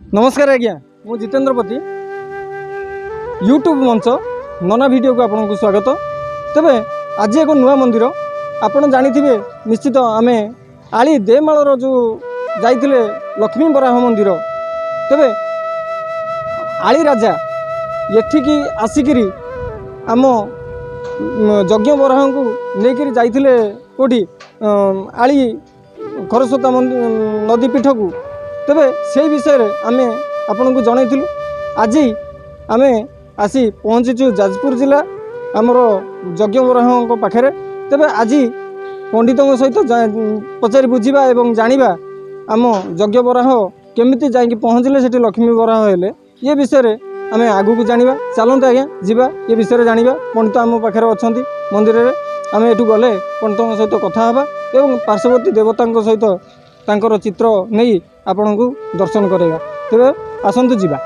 नमस्कार आज्ञा मु जितेन्द्र पति यूट्यूब मंच नना वीडियो को आपन को स्वागत। तेबे आज एक नुआ मंदिर आपन जानी थे निश्चित आम आली देमाल जो जाइए लक्ष्मी बराह मंदिर। तेबे आली राजा एठिकी आसिकी आम यज्ञ बराह को लेकर जाइए कोठी आली खरस्रोता नदी पीठ को। तेबे से विषय रे आमे आपन को जनइथिलु। आज आमे आसी पहुँचीचु जाजपुर जिला आमर यज्ञ बराह पाखे। तेबे आज पंडितों सहित पचारि बुझा एवं जानिबा आम यज्ञ बराह केमिति जाइकी पहुँचले सेठी लक्ष्मी बराह हेले ये विषय रे आमे आगु को जानिबा। चलते आज्ञा जीवा ये विषय रे जानिबा। पंडित आम पाखे अछंती मंदिर रे आमे एठु गले पंडितों सहित कथा हबा एवं पार्श्ववर्ती देवतांक सहित तांकर चित्र नहीं आपण को दर्शन करेगा। तेबे आसंतु जीवा।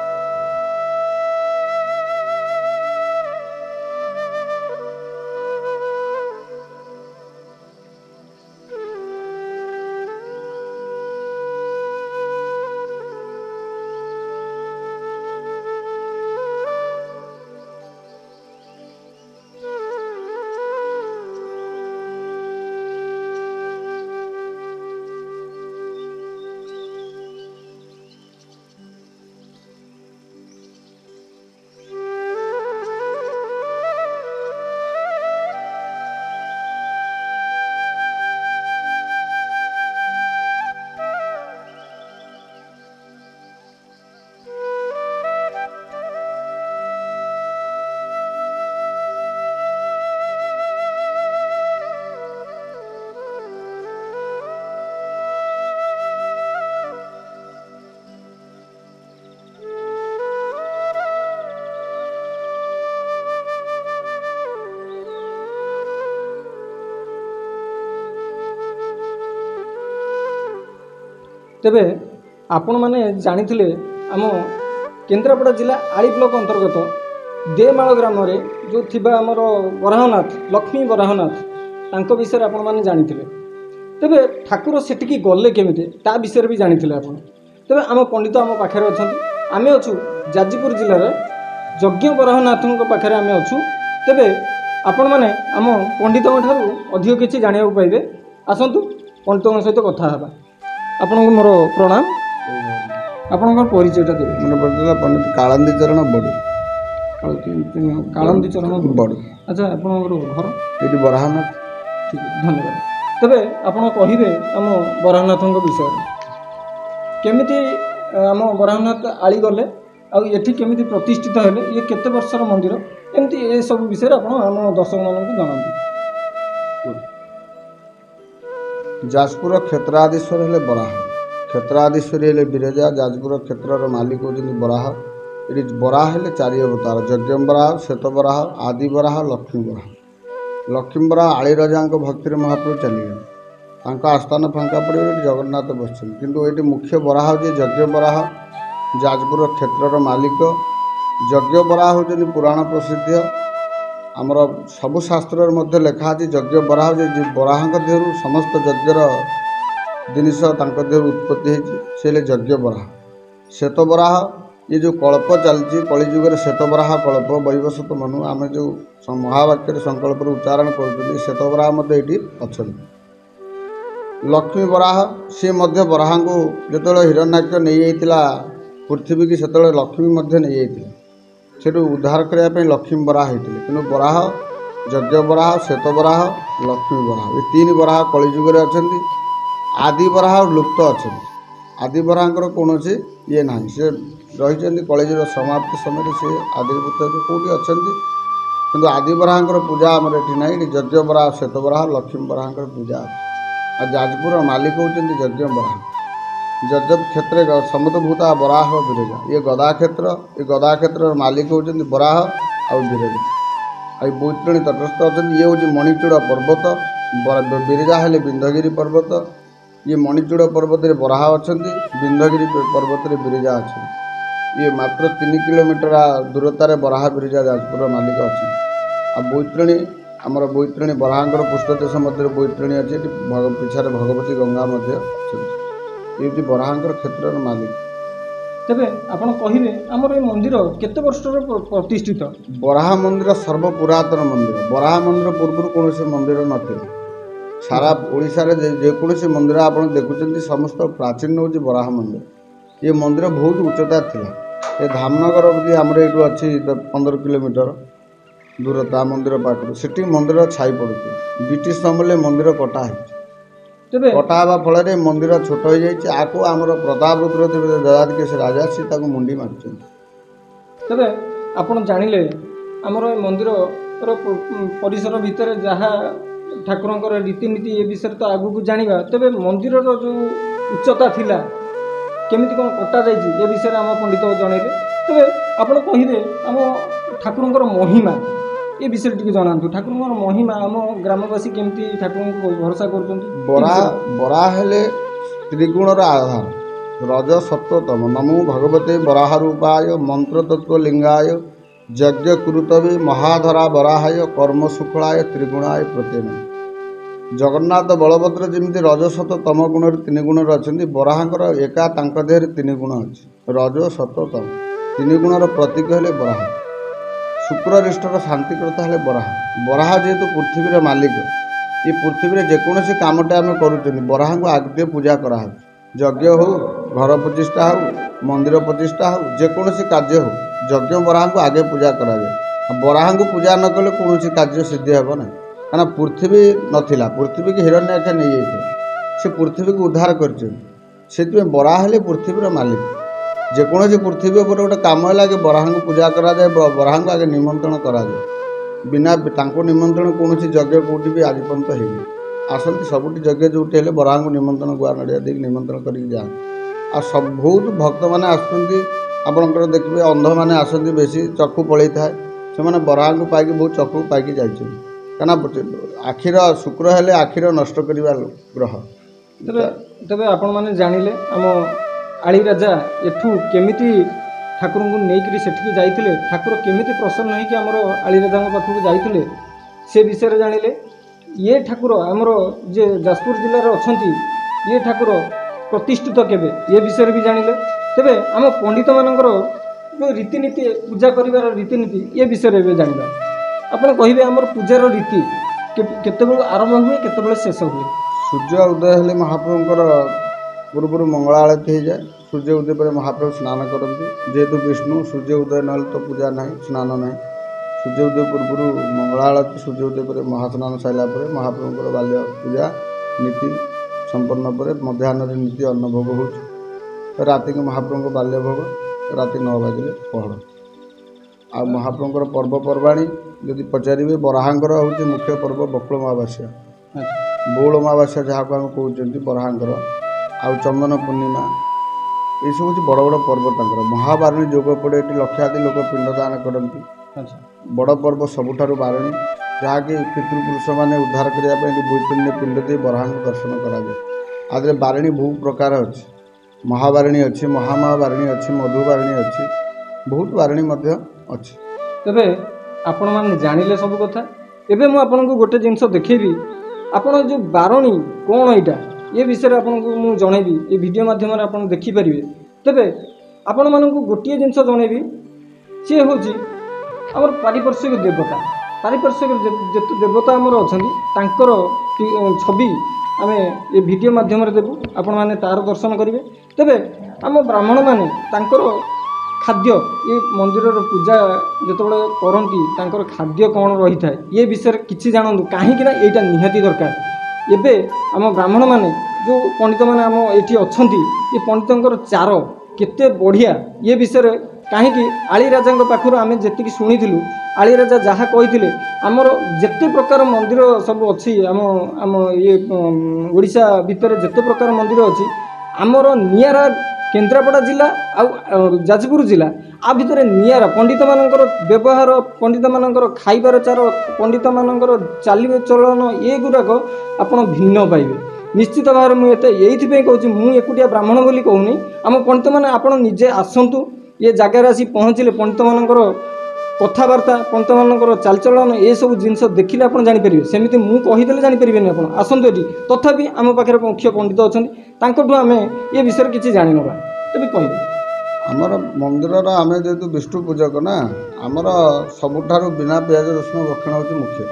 तेबे आपण माने जानिथिले आम केन्द्रापड़ा जिला आली ब्लॉक अंतर्गत देमाल ग्राम रे जो थिबा आमर बराहनाथ लक्ष्मी बराहनाथ तांको विषय आपण माने जानिथिले। तेबे ठाकुर सेटिकी गले केमिते ता विषय भी जानिथिले आपण। तेबे आम पंडित आम पाखे अछंती आमे अछु जाजपुर जिल्ला रे यज्ञ बराहनाथଙ୍କ पाखे आमे अछु। तेबे आपण माने आम पंडितଙ୍କ ठारू अधिक किछि जानिया पाइबे। आसंतु पंडितଙ୍କ सहित कथा हबा। आपन को मोर प्रणाम। आपन को परिचयटा देबे। मन पड़ता पंडित कालंदी चरण बड़ी कालंदी चरण बड़ी। अच्छा आपन घर ये बराहनाथ। ठीक है धन्यवाद। तबे आपन कहिबे आम बराहनाथଙ୍କ विषय केमिति आम बराहनाथ आली गले आ एठी केमिति प्रतिष्ठित हेले ये केते वर्षर मंदिर एमति ए सब विषय आपन आम दर्शक मानन को जणांती। जाजपुर क्षेत्राधीश्वर हेले बराह क्षेत्राधीश्वरी हेले बिरजा जाजपुर क्षेत्र मालिक होती बराह। ये बराह हेले चारि अवतार यज्ञ बराह श्वेत बराह आदि बराह लक्ष्मी बराह। लक्ष्मी बराह आली राजा भक्ति महाप्रभु चलीगले आस्थान फांका पड़े जगन्नाथ बसुँ किंतु ये मुख्य बराह हो यज्ञ बराह जाजपुर क्षेत्र मालिक। यज्ञ बराह होती पुराण प्रसिद्ध आमर सबु शास्त्र मध्य लेखा अच्छी यज्ञ बराह बराह देहर समस्त यज्ञर जिनिष देहर उत्पत्ति से यज्ञ बराह। श्वेत बराह ये जो कल्प चलती कलिजुगर श्वेत बराह कल्प वैवस्वत मनु आम जो महावाक्य संकल्प उच्चारण कर श्वेत बराह ये अच्छा। लक्ष्मी बराह सी बराह को जो हिरण्याक्ष नहीं पृथ्वी की से लक्ष्मी नहीं सेठू उद्धार करने लक्ष्मी बराह होते कि बराह यज्ञ बराह श्वेत बराह लक्ष्मी बराह ये तीन बराह कलिजुगर अच्छा। आदि बराह लुप्त अच्छा। आदि बराह कौन ये ना से रही कलिजुगर समाप्ति समय से आदिर्भूत कौटी अच्छा कि आदि बराह पूजा आमर ये ना यज्ञ बराह श्वेत बराह लक्ष्मी बराह पूजा आ जाजपुर मालिक होती यज्ञ बराह। जजब क्षेत्र समुद्रभूता बराह बिरजा ये गदा क्षेत्र मालिक होती बराह और बिरजा आई बैतरणी तटस्थ अच्छा। ये हूँ मणिचूड़ा पर्वत बिरजा हेले विंध्यगिरी पर्वत ये मणिचूड़ा पर्वत बराह अच्छा विंध्यगिरी पर्वत बिरजा अच्छा। ये मात्र 3 किलोमीटर दूरतार बराह बिरजा जाजपुर मालिक अच्छा। आ बैतरणी आमर बैतरणी बराहर पृष्ठदेश मध्य बैतरणी अच्छी पिछारे भगवती गंगा अच्छी ये बराहर क्षेत्र मालिक। ତେବେ ଆପଣ କହିବେ ଆମର ଏ ମନ୍ଦିର କେତେ ବର୍ଷର ପ୍ରତିଷ୍ଠିତ? ବରାହ ମନ୍ଦିର ସର୍ବପୁରାତନ ମନ୍ଦିର। ବରାହ ମନ୍ଦିର ପୂର୍ବରୁ କୌଣସି ମନ୍ଦିର ନଥିଲା। ସାରା ଓଡ଼ିଶାରେ ଯେକୌଣସି ମନ୍ଦିର ଆପଣ ଦେଖୁଛନ୍ତି ସମସ୍ତ ପ୍ରାଚୀନ ହେଉଛି ବରାହ ମନ୍ଦିର। ଏ ମନ୍ଦିର ବହୁତ ଉଚ୍ଚତା ଥିଲା। ଏ ଧାମନଗର ବୋଲି ଆମର ଏଇଠୁ ଅଛି 15 କିଲୋମିଟର ଦୂରତା ମନ୍ଦିର ପାଖରୁ, ସେଠି ମନ୍ଦିର ଛାଇ ପଡ଼ୁଛି। ବ୍ରିଟିଶ ସମୟରେ ମନ୍ଦିର କଟା ହେଇଛି। ତେବେ କଟା ହେବା ଫଳରେ ମନ୍ଦିର ଛୋଟ ହୋଇଯାଇଛି। ଆକୁ ଆମର ପ୍ରତାପରୁଦ୍ର ଦୟାଧିକେଶ ରାଜା ସେ ତାକୁ ମୁଣ୍ଡି ମାରିଛନ୍ତି। ତେବେ ଆପଣ ଜାଣିଲେ ଆମର ଏ ମନ୍ଦିରର ପରିସର ଭିତରେ ଯାହା ଠାକୁରଙ୍କର ରୀତିନୀତି ଏ ବିଷୟରେ ତ ଆଗକୁ ଜାଣିବା। ତେବେ ମନ୍ଦିରର ଯେଉଁ ଉଚ୍ଚତା ଥିଲା କେମିତି କ'ଣ କଟାଯାଇଛି ଏ ବିଷୟରେ ଆମ ପଣ୍ଡିତ ଜଣେଇଲେ। ତେବେ ଆପଣ କହିବେ ଆମ ଠାକୁରଙ୍କର ମହିମା ଏ ବିଷୟରେ ଟିକେ ଜଣାନ୍ତୁ। ଠାକୁରଙ୍କର ମହିମା ଆମ ଗ୍ରାମବାସୀ କେମିତି ଠାକୁରଙ୍କୁ ଭରସା କରୁଛନ୍ତି? ବରା ହେଲେ ତ୍ରିଗୁଣର ଆଧାର। ରଜ ସତ୍ୱତମ ନମୋ ଭଗବତେ ବରାହ ରୂପାୟ ମନ୍ତ୍ର ତତ୍ତ୍ୱ ଲିଙ୍ଗାୟ ଯଜ୍ଞ କୁରୁତବେ ମହାଧରା ବରାହାୟ କର୍ମ ଶୁକ୍ଳାୟ ତ୍ରିଗୁଣାୟ ପ୍ରତ୍ୟେନ। ଜଗନ୍ନାଥ ବଳଭଦ୍ର ଯେମିତି ରଜ ସତ ତମ ଗୁଣରେ 3 ଗୁଣରେ ଅଛନ୍ତି, ବରାହଙ୍କର ଏକା ତାଙ୍କ ଦେହରେ 3 ଗୁଣ ଅଛି। ରଜ ସତ ତମ 3 ଗୁଣର ପ୍ରତୀକ ହେଲେ ବରାହ। ଶୁକ୍ରରିଷ୍ଟର ଶାନ୍ତିକର୍ତ୍ତା ହେଲେ ବରାହ। ବରାହ ଯେହେତୁ ପୃଥିବୀର ମାଲିକ, ଏ ପୃଥିବୀରେ ଯେକୌଣସି କାମଟେ ଆମେ କରୁଛନ୍ତି ବରାହଙ୍କୁ ଆଗେ ପୂଜା କରାହେଉଛି। ଯଜ୍ଞ ହେଉ, ଘର ପ୍ରତିଷ୍ଠା ହେଉ, ମନ୍ଦିର ପ୍ରତିଷ୍ଠା ହେଉ, ଯେକୌଣସି କାର୍ଯ୍ୟ ହେଉ ଯଜ୍ଞ ବରାହଙ୍କୁ ଆଗେ ପୂଜା କରାଯାଏ। ବରାହଙ୍କୁ ପୂଜା ନ କଲେ କୌଣସି କାର୍ଯ୍ୟ ସିଦ୍ଧି ହେବ ନାହିଁ। କାରଣ ପୃଥିବୀ ନଥିଲା, ପୃଥିବୀକି ହିରଣ୍ୟାକ୍ଷ ନେଇଯାଇଥିଲା, ସେ ପୃଥିବୀକୁ ଉଦ୍ଧାର କରିଛନ୍ତି। ସେଥିପାଇଁ ବରାହ ହେଲେ ପୃଥିବୀର ମାଲିକ। ଯେକୌଣସି ପୃଥିବୀ ଉପରେ ଗୋଟେ କାମ ହେଲା କି ବରାହଙ୍କୁ ପୂଜା କରାଯାଏ, ବରାହଙ୍କୁ ଆଗେ ନିମନ୍ତ୍ରଣ କରାଯାଏ। ବିନା ତାଙ୍କୁ ନିମନ୍ତ୍ରଣ କୌଣସି ଯଜ୍ଞ କେଉଁଠି ବି ଆଜି ପର୍ଯ୍ୟନ୍ତ ହେଇନି। ଆସନ୍ତି ସବୁଠି ଯଜ୍ଞ ଯେଉଁଠି ହେଲେ ବରାହଙ୍କୁ ନିମନ୍ତ୍ରଣ ଗୁଆ ନଡ଼ିଆ ଦେଇକି ନିମନ୍ତ୍ରଣ କରିକି ଯାଆନ୍ତି। ଆଉ ବହୁତ ଭକ୍ତମାନେ ଆସୁଛନ୍ତି। ଆପଣଙ୍କର ଦେଖିବେ ଅନ୍ଧମାନେ ଆସନ୍ତି, ବେଶୀ ଚକ୍ଷୁ ପଳେଇଥାଏ, ସେମାନେ ବରାହଙ୍କୁ ପାଇକି ବହୁତ ଚକ୍ଷୁ ପାଇକି ଯାଇଛନ୍ତି। କାରଣ ଆଖିର ଶୁକ୍ର ହେଲେ ଆଖିର ନଷ୍ଟ କରିବା ଗ୍ରହ। ତେବେ ଆପଣମାନେ ଜାଣିଲେ ଆମ ଆଳି ରାଜା ଏଠୁ କେମିତି ଠାକୁରଙ୍କୁ ନେଇକରି ସେଠିକି ଯାଇଥିଲେ, ଠାକୁର କେମିତି ପ୍ରସନ୍ନ ହେଇକି ଆମର ଆଳି ରାଜାଙ୍କ ପାଖକୁ ଯାଇଥିଲେ ସେ ବିଷୟରେ ଜାଣିଲେ। ଇଏ ଠାକୁର ଆମର ଯେ ଯାଜପୁର ଜିଲ୍ଲାରେ ଅଛନ୍ତି, ଇଏ ଠାକୁର ପ୍ରତିଷ୍ଠିତ କେବେ ଏ ବିଷୟରେ ବି ଜାଣିଲେ। ତେବେ ଆମ ପଣ୍ଡିତମାନଙ୍କର ଯେଉଁ ରୀତିନୀତି ପୂଜା କରିବାର ରୀତିନୀତି ଏ ବିଷୟରେ ଏବେ ଜାଣିବା। ଆପଣ କହିବେ ଆମର ପୂଜାର ରୀତି କେତେବେଳେ ଆରମ୍ଭ ହୁଏ, କେତେବେଳେ ଶେଷ ହୁଏ? ସୂର୍ଯ୍ୟ ଉଦୟ ହେଲେ ମହାପ୍ରଭୁଙ୍କର ପୂର୍ବରୁ ମଙ୍ଗଳ ଆଳତି ହେଇଯାଏ। ସୂର୍ଯ୍ୟ ଉଦୟ ପରେ ମହାପ୍ରଭୁ ସ୍ନାନ କରନ୍ତି। ଯେହେତୁ ବିଷ୍ଣୁ, ସୂର୍ଯ୍ୟ ଉଦୟ ନହେଲେ ତ ପୂଜା ନାହିଁ, ସ୍ନାନ ନାହିଁ। ସୂର୍ଯ୍ୟ ଉଦୟ ପୂର୍ବରୁ ମଙ୍ଗଳ ଆଳତି, ସୂର୍ଯ୍ୟ ଉଦୟ ପରେ ମହାସ୍ନାନ ସାରିଲା ପରେ ମହାପ୍ରଭୁଙ୍କର ବାଲ୍ୟ ପୂଜା ନୀତି ସମ୍ପନ୍ନ ପରେ ମଧ୍ୟାହ୍ନରେ ନୀତି ଅନ୍ନଭୋଗ ହେଉଛି। ରାତିକୁ ମହାପ୍ରଭୁଙ୍କ ବାଲ୍ୟ ଭୋଗ, ରାତି 9 ବାଜିଲେ ପହଡ଼। ଆଉ ମହାପ୍ରଭୁଙ୍କର ପର୍ବପର୍ବାଣୀ ଯଦି ପଚାରିବେ, ବରାହଙ୍କର ହେଉଛି ମୁଖ୍ୟ ପର୍ବ ବକୁଳ ଅମାବାସ୍ୟା, ବଉଳ ଅମାବାସ୍ୟା ଯାହାକୁ ଆମେ କହୁଛନ୍ତି ବରାହଙ୍କର, ଆଉ ଚନ୍ଦନ ପୂର୍ଣ୍ଣିମା, ଏଇସବୁ ହେଉଛି ବଡ଼ ବଡ଼ ପର୍ବ ତାଙ୍କର। ମହାବାରୁଣୀ ଯୋଗ ପଡ଼େ, ଏଠି ଲକ୍ଷାଧିକ ଲୋକ ପିଣ୍ଡଦାନ କରନ୍ତି। ବଡ଼ ପର୍ବ ସବୁଠାରୁ ବାରୁଣୀ, ଯାହାକି ପିତୃପୁରୁଷମାନେ ଉଦ୍ଧାର କରିବା ପାଇଁ ଏଠି ବୈତରଣୀ ପିଣ୍ଡ ଦେଇ ବରାହଙ୍କୁ ଦର୍ଶନ କରାଯାଏ। ଆ ଦେହରେ ବାରୁଣୀ ବହୁ ପ୍ରକାର ଅଛି। ମହାବାରୁଣୀ ଅଛି, ମହାବାରୁଣୀ ଅଛି, ମଧୁବାରୁଣୀ ଅଛି, ବହୁତ ବାରୁଣୀ ମଧ୍ୟ ଅଛି। ତେବେ ଆପଣମାନେ ଜାଣିଲେ ସବୁ କଥା। ଏବେ ମୁଁ ଆପଣଙ୍କୁ ଗୋଟେ ଜିନିଷ ଦେଖେଇବି। ଆପଣ ଯେଉଁ ବାରୁଣୀ କ'ଣ ଏଇଟା ଏ ବିଷୟରେ ଆପଣଙ୍କୁ ମୁଁ ଜଣେଇବି, ଏ ଭିଡ଼ିଓ ମାଧ୍ୟମରେ ଆପଣ ଦେଖିପାରିବେ। ତେବେ ଆପଣମାନଙ୍କୁ ଗୋଟିଏ ଜିନିଷ ଜଣେଇବି, ସିଏ ହେଉଛି ଆମର ପାରିପାର୍ଶ୍ୱିକ ଦେବତା। ପାରିପାର୍ଶ୍ୱିକ ଯେତେ ଦେବତା ଆମର ଅଛନ୍ତି ତାଙ୍କର ଛବି ଆମେ ଏ ଭିଡ଼ିଓ ମାଧ୍ୟମରେ ଦେବୁ, ଆପଣମାନେ ତାର ଦର୍ଶନ କରିବେ। ତେବେ ଆମ ବ୍ରାହ୍ମଣମାନେ ତାଙ୍କର ଖାଦ୍ୟ, ଏ ମନ୍ଦିରର ପୂଜା ଯେତେବେଳେ କରନ୍ତି ତାଙ୍କର ଖାଦ୍ୟ କ'ଣ ରହିଥାଏ ଏ ବିଷୟରେ କିଛି ଜାଣନ୍ତୁ, କାହିଁକିନା ଏଇଟା ନିହାତି ଦରକାର। ଏବେ ଆମ ବ୍ରାହ୍ମଣମାନେ ଯେଉଁ ପଣ୍ଡିତମାନେ ଆମ ଏଠି ଅଛନ୍ତି, ଏ ପଣ୍ଡିତଙ୍କର ଚାର କେତେ ବଢ଼ିଆ ଏ ବିଷୟରେ, କାହିଁକି ଆଳି ରାଜାଙ୍କ ପାଖରୁ ଆମେ ଯେତିକି ଶୁଣିଥିଲୁ, ଆଳି ରାଜା ଯାହା କହିଥିଲେ ଆମର ଯେତେ ପ୍ରକାର ମନ୍ଦିର ସବୁ ଅଛି ଆମ ଇଏ ଓଡ଼ିଶା ଭିତରେ ଯେତେ ପ୍ରକାର ମନ୍ଦିର ଅଛି, ଆମର ନିଆରା କେନ୍ଦ୍ରାପଡ଼ା ଜିଲ୍ଲା ଆଉ ଯାଜପୁର ଜିଲ୍ଲା ଆ ଭିତରେ ନିଆରା। ପଣ୍ଡିତମାନଙ୍କର ବ୍ୟବହାର, ପଣ୍ଡିତମାନଙ୍କର ଖାଇବାର ଚାର, ପଣ୍ଡିତମାନଙ୍କର ଚାଲିବ ଚଳନ ଏଗୁଡ଼ାକ ଆପଣ ଭିନ୍ନ ପାଇବେ ନିଶ୍ଚିତ ଭାବରେ। ମୁଁ ଏଇଥିପାଇଁ କହୁଛି, ମୁଁ ଏକୁଟିଆ ବ୍ରାହ୍ମଣ ବୋଲି କହୁନି। ଆମ ପଣ୍ଡିତମାନେ ଆପଣ ନିଜେ ଆସନ୍ତୁ, ଏ ଜାଗାରେ ଆସି ପହଞ୍ଚିଲେ ପଣ୍ଡିତମାନଙ୍କର କଥାବାର୍ତ୍ତା, ପଣ୍ଡିତମାନଙ୍କର ଚାଲିଚଳନ ଏସବୁ ଜିନିଷ ଦେଖିଲେ ଆପଣ ଜାଣିପାରିବେ। ସେମିତି ମୁଁ କହିଦେଲେ ଜାଣିପାରିବେନି ଆପଣ। ଆସନ୍ତୁ ଏଠି, ତଥାପି ଆମ ପାଖରେ ମୁଖ୍ୟ ପଣ୍ଡିତ ଅଛନ୍ତି, ତାଙ୍କଠୁ ଆମେ ଏ ବିଷୟରେ କିଛି ଜାଣିନେବା। ତେବେ କହିବେ। ଆମର ମନ୍ଦିରର ଆମେ ଯେହେତୁ ବିଷ୍ଣୁ ପୂଜକ ନା, ଆମର ସବୁଠାରୁ ବିନା ପିଆଜ ରସୁଣ ଭକ୍ଷଣ ହେଉଛି ମୁଖ୍ୟ।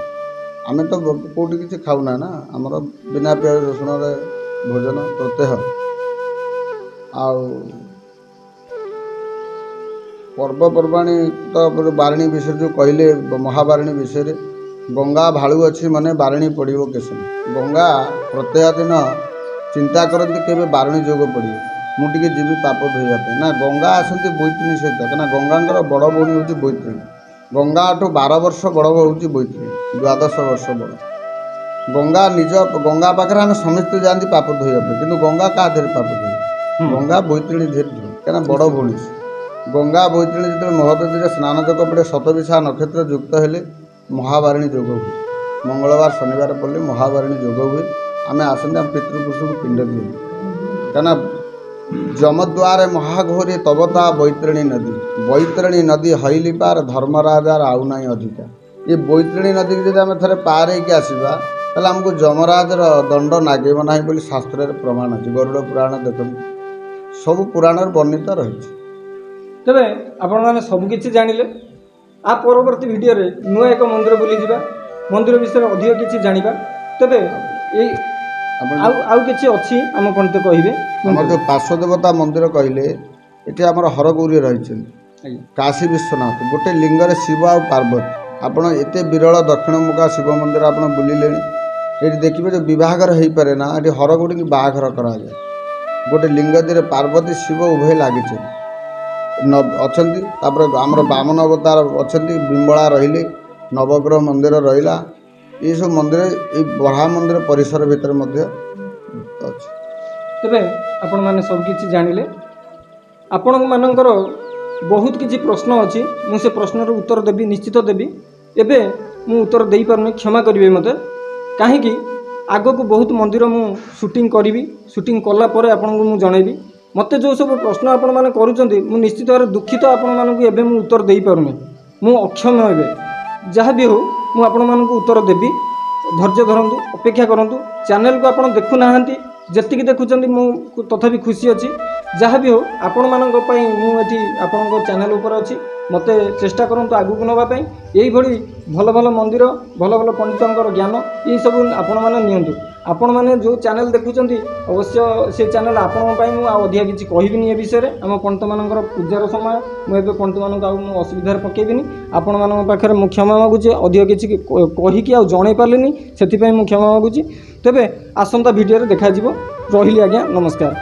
ଆମେ ତ କେଉଁଠି କିଛି ଖାଉନା ନା, ଆମର ବିନା ପିଆଜ ରସୁଣରେ ଭୋଜନ ପ୍ରତ୍ୟହ। ଆଉ ପର୍ବପର୍ବାଣୀ ତ ବାରିଣୀ ବିଷୟରେ ଯେଉଁ କହିଲେ, ମହାବାରିଣୀ ବିଷୟରେ, ଗଙ୍ଗା ଭାଳୁ ଅଛି ମାନେ ବାରିଣୀ ପଡ଼ିବ କେଶନ। ଗଙ୍ଗା ପ୍ରତ୍ୟହ ଦିନ ଚିନ୍ତା କରନ୍ତି କେବେ ବାରିଣୀ ଯୋଗ ପଡ଼ିବ, ମୁଁ ଟିକେ ଯିବି ପାପ ଧୋଇବା ପାଇଁ। ନା, ଗଙ୍ଗା ଆସନ୍ତି ବୈତରଣୀ ସହିତ, କାହିଁକିନା ଗଙ୍ଗାଙ୍କର ବଡ଼ ଭଉଣୀ ହେଉଛି ବୈତରଣୀ। ଗଙ୍ଗାଠୁ 12 ବର୍ଷ ବଡ଼ ହେଉଛି ବୈତରଣୀ, 12 ବର୍ଷ ବଡ଼। ଗଙ୍ଗା ପାଖରେ ଆମେ ସମସ୍ତେ ଯାଆନ୍ତି ପାପ ଧୋଇବା ପାଇଁ, କିନ୍ତୁ ଗଙ୍ଗା କାହା ଦେହରେ ପାପ ଧୋଇବ? ଗଙ୍ଗା ବୈତରଣୀ ଦେହରେ ଧୋଇବ, କାହିଁକିନା ବଡ଼ ଭଉଣୀ। ଗଙ୍ଗା ବୈତରଣୀ ଯେତେବେଳେ ମହୋଦଧିରେ ସ୍ନାନ ଯୋଗ ପଡ଼େ, ଶତବିଶା ନକ୍ଷତ୍ର ଯୁକ୍ତ ହେଲେ ମହାବାରିଣୀ ଯୋଗ ହୁଏ। ମଙ୍ଗଳବାର ଶନିବାର ପଡ଼ିଲେ ମହାବାରିଣୀ ଯୋଗ ହୁଏ। ଆମେ ଆସନ୍ତି ଆମ ପିତୃପୁରୁଷଙ୍କୁ ପିଣ୍ଡ ଦିଅନ୍ତି, କାହିଁକିନା ଯମଦ୍ୱାରେ ମହାଘୋରେ ତବତା ବୈତରଣୀ ନଦୀ, ବୈତରଣୀ ନଦୀ ହଇଲି ପାର ଧର୍ମରାଜାର ଆଉ ନାହିଁ ଅଧିକା। ଏ ବୈତରଣୀ ନଦୀକି ଯଦି ଆମେ ଥରେ ପାର ହେଇକି ଆସିବା, ତାହେଲେ ଆମକୁ ଯମରାଜର ଦଣ୍ଡ ନାଗିବ ନାହିଁ ବୋଲି ଶାସ୍ତ୍ରରେ ପ୍ରମାଣ ଅଛି। ଗରୁଡ଼ ପୁରାଣ ଦେଖନ୍ତୁ, ସବୁ ପୁରାଣରେ ବର୍ଣ୍ଣିତ ରହିଛି। ତେବେ ଆପଣମାନେ ସବୁକିଛି ଜାଣିଲେ। ଆ ପରବର୍ତ୍ତୀ ଭିଡ଼ିଓରେ ନୂଆ ଏକ ମନ୍ଦିର ବୁଲିଯିବା, ମନ୍ଦିର ବିଷୟରେ ଅଧିକ କିଛି ଜାଣିବା। ତେବେ ଏଇ ଆଉ କିଛି ଅଛି ଆମ ପଣ୍ଡିତ କହିବେ? ଆମର ଯେଉଁ ପାର୍ଶ୍ୱଦେବତା ମନ୍ଦିର କହିଲେ, ଏଠି ଆମର ହରଗୌରୀ ରହିଛନ୍ତି, କାଶୀ ବିଶ୍ୱନାଥ, ଗୋଟେ ଲିଙ୍ଗରେ ଶିବ ଆଉ ପାର୍ବତୀ। ଆପଣ ଏତେ ବିରଳ ଦକ୍ଷିଣମୁଖା ଶିବ ମନ୍ଦିର ଆପଣ ବୁଲିଲେଣି, ଏଠି ଦେଖିବେ ଯେ ବିବାହଘର ହେଇପାରେ ନା, ଏଠି ହରଗୌରୀକି ବାହାଘର କରାଯାଏ। ଗୋଟେ ଲିଙ୍ଗ ଦେହରେ ପାର୍ବତୀ ଶିବ ଉଭୟ ଲାଗିଛନ୍ତି ଅଛନ୍ତି। ତାପରେ ଆମର ବାମନ ଅବତାର ଅଛନ୍ତି, ବିମଳା ରହିଲେ, ନବଗ୍ରହ ମନ୍ଦିର ରହିଲା। ଏସବୁ ମନ୍ଦିର ଏଇ ବରାହ ମନ୍ଦିର ପରିସର ଭିତରେ ମଧ୍ୟ ଅଛି। ତେବେ ଆପଣମାନେ ସବୁକିଛି ଜାଣିଲେ। ଆପଣମାନଙ୍କର ବହୁତ କିଛି ପ୍ରଶ୍ନ ଅଛି, ମୁଁ ସେ ପ୍ରଶ୍ନର ଉତ୍ତର ଦେବି, ନିଶ୍ଚିତ ଦେବି। ଏବେ ମୁଁ ଉତ୍ତର ଦେଇପାରୁନି, କ୍ଷମା କରିବେ ମୋତେ। କାହିଁକି ଆଗକୁ ବହୁତ ମନ୍ଦିର ମୁଁ ସୁଟିଂ କରିବି, ସୁଟିଂ କଲା ପରେ ଆପଣଙ୍କୁ ମୁଁ ଜଣାଇବି। ମୋତେ ଯେଉଁ ସବୁ ପ୍ରଶ୍ନ ଆପଣମାନେ କରୁଛନ୍ତି, ମୁଁ ନିଶ୍ଚିତ ଭାବରେ ଦୁଃଖିତ। ଆପଣମାନଙ୍କୁ ଏବେ ମୁଁ ଉତ୍ତର ଦେଇପାରୁନି, ମୁଁ ଅକ୍ଷମ ଏବେ। ଯାହା ବି ହେଉ ମୁଁ ଆପଣମାନଙ୍କୁ ଉତ୍ତର ଦେବି। ଧୈର୍ଯ୍ୟ ଧରନ୍ତୁ, ଅପେକ୍ଷା କରନ୍ତୁ। ଚ୍ୟାନେଲକୁ ଆପଣ ଦେଖୁନାହାନ୍ତି, ଯେତିକି ଦେଖୁଛନ୍ତି ମୁଁ ତଥାପି ଖୁସି ଅଛି। ଯାହା ବି ହେଉ ଆପଣମାନଙ୍କ ପାଇଁ ମୁଁ ଏଠି ଆପଣଙ୍କ ଚ୍ୟାନେଲ ଉପରେ ଅଛି। ମୋତେ ଚେଷ୍ଟା କରନ୍ତୁ ଆଗକୁ ନେବା ପାଇଁ। ଏଇଭଳି ଭଲ ଭଲ ମନ୍ଦିର, ଭଲ ଭଲ ପଣ୍ଡିତଙ୍କର ଜ୍ଞାନ ଏଇସବୁ ଆପଣମାନେ ନିଅନ୍ତୁ। ଆପଣମାନେ ଯେଉଁ ଚ୍ୟାନେଲ ଦେଖୁଛନ୍ତି, ଅବଶ୍ୟ ସେ ଚ୍ୟାନେଲ ଆପଣଙ୍କ ପାଇଁ ମୁଁ ଆଉ ଅଧିକା କିଛି କହିବିନି ଏ ବିଷୟରେ। ଆମ ପଣ୍ଡିତମାନଙ୍କର ପୂଜାର ସମୟ, ମୁଁ ଏବେ ପଣ୍ଡିତମାନଙ୍କୁ ଆଉ ମୁଁ ଅସୁବିଧାରେ ପକାଇବିନି। ଆପଣମାନଙ୍କ ପାଖରେ ମୁଁ କ୍ଷମା ମାଗୁଛି, ଅଧିକ କିଛି କହିକି ଆଉ ଜଣାଇ ପାରିଲିନି, ସେଥିପାଇଁ ମୁଁ କ୍ଷମା ମାଗୁଛି। ତେବେ ଆସନ୍ତା ଭିଡ଼ିଓରେ ଦେଖାଯିବ। ରହିଲି ଆଜ୍ଞା, ନମସ୍କାର।